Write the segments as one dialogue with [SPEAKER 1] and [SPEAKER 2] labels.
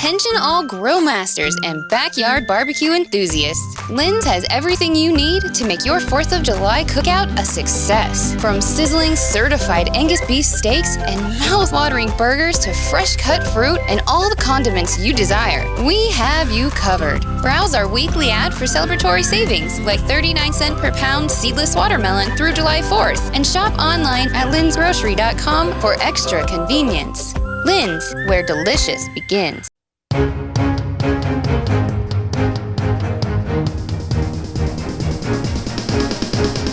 [SPEAKER 1] Attention all grill masters and backyard barbecue enthusiasts. Lynn's has everything you need to make your 4th of July cookout a success. From sizzling certified Angus beef steaks and mouth-watering burgers to fresh-cut fruit and all the condiments you desire, we have you covered. Browse our weekly ad for celebratory savings like 39 cents per pound seedless watermelon through July 4th and shop online at lynsgrocery.com for extra convenience. Lynn's, where delicious begins.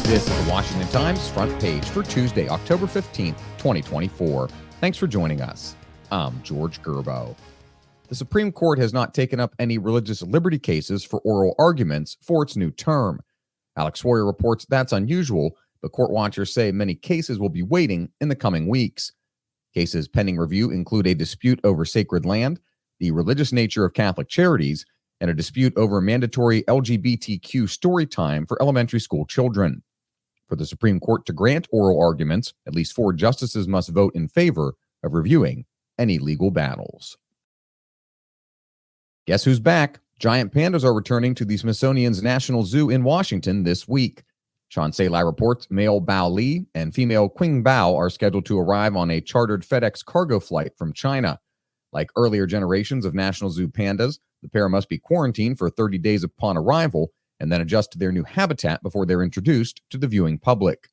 [SPEAKER 2] This is the Washington Times front page for Tuesday, October 15th, 2024. Thanks for joining us. I'm George Gerbo. The Supreme Court has not taken up any religious liberty cases for oral arguments for its new term. Alex Sawyer reports that's unusual, but court watchers say many cases will be waiting in the coming weeks. Cases pending review include a dispute over sacred land, the religious nature of Catholic charities, and a dispute over mandatory LGBTQ story time for elementary school children. For the Supreme Court to grant oral arguments, at least 4 justices must vote in favor of reviewing any legal battles. Guess who's back? Giant pandas are returning to the Smithsonian's National Zoo in Washington this week. Sean Salai reports male Bao Li and female Qing Bao are scheduled to arrive on a chartered FedEx cargo flight from China. Like earlier generations of National Zoo pandas, the pair must be quarantined for 30 days upon arrival and then adjust to their new habitat before they're introduced to the viewing public.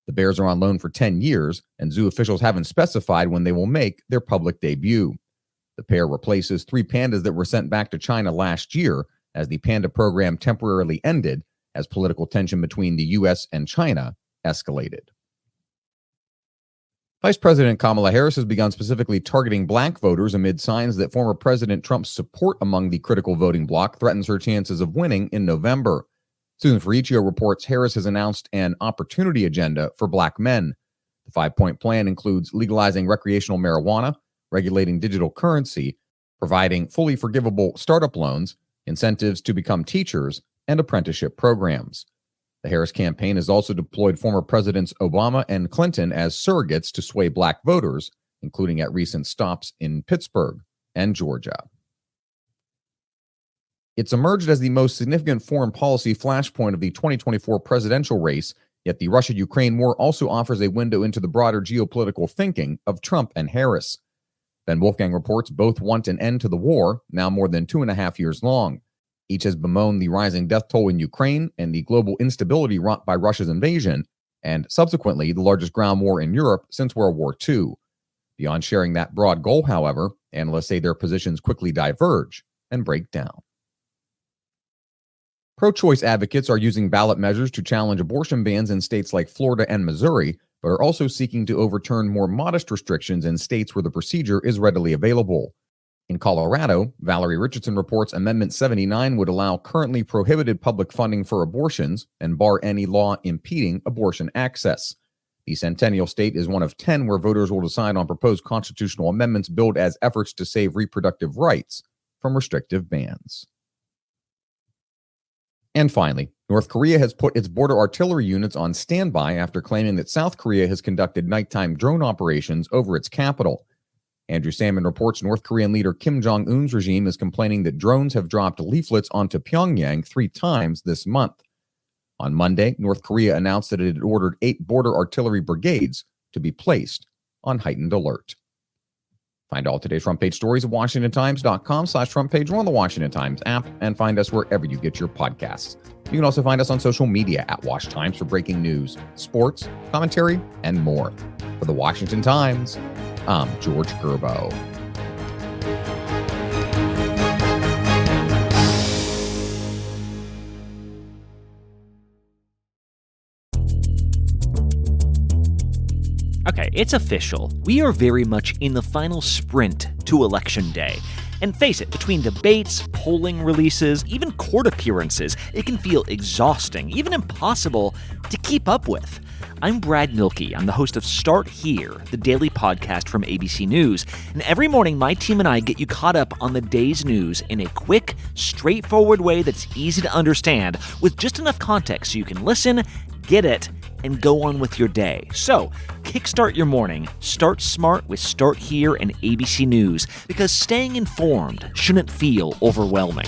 [SPEAKER 2] The bears are on loan for 10 years, and zoo officials haven't specified when they will make their public debut. The pair replaces 3 pandas that were sent back to China last year as the panda program temporarily ended as political tension between the U.S. and China escalated. Vice President Kamala Harris has begun specifically targeting black voters amid signs that former President Trump's support among the critical voting bloc threatens her chances of winning in November. Susan Ferricchio reports Harris has announced an opportunity agenda for black men. The 5-point plan includes legalizing recreational marijuana, regulating digital currency, providing fully forgivable startup loans, incentives to become teachers, and apprenticeship programs. The Harris campaign has also deployed former Presidents Obama and Clinton as surrogates to sway black voters, including at recent stops in Pittsburgh and Georgia. It's emerged as the most significant foreign policy flashpoint of the 2024 presidential race, yet the Russia-Ukraine war also offers a window into the broader geopolitical thinking of Trump and Harris. Ben Wolfgang reports both want an end to the war, now more than 2.5 years long. Each has bemoaned the rising death toll in Ukraine and the global instability wrought by Russia's invasion, and subsequently the largest ground war in Europe since World War II. Beyond sharing that broad goal, however, analysts say their positions quickly diverge and break down. Pro-choice advocates are using ballot measures to challenge abortion bans in states like Florida and Missouri, but are also seeking to overturn more modest restrictions in states where the procedure is readily available. In Colorado, Valerie Richardson reports Amendment 79 would allow currently prohibited public funding for abortions and bar any law impeding abortion access. The Centennial State is one of 10 where voters will decide on proposed constitutional amendments billed as efforts to save reproductive rights from restrictive bans. And finally, North Korea has put its border artillery units on standby after claiming that South Korea has conducted nighttime drone operations over its capital. Andrew Salmon reports North Korean leader Kim Jong-un's regime is complaining that drones have dropped leaflets onto Pyongyang 3 times this month. On Monday, North Korea announced that it had ordered 8 border artillery brigades to be placed on heightened alert. Find all today's front page stories at WashingtonTimes.com/front page or on the Washington Times app, and find us wherever you get your podcasts. You can also find us on social media at Wash Times for breaking news, sports, commentary, and more. For the Washington Times, I'm George Gerbo.
[SPEAKER 3] Okay, it's official. We are very much in the final sprint to Election Day. And face it, between debates, polling releases, even court appearances, it can feel exhausting, even impossible to keep up with. I'm Brad Mielke. I'm the host of Start Here, the daily podcast from ABC News. And every morning, my team and I get you caught up on the day's news in a quick, straightforward way that's easy to understand with just enough context so you can listen, get it, and go on with your day. So, kickstart your morning. Start smart with Start Here and ABC News, because staying informed shouldn't feel overwhelming.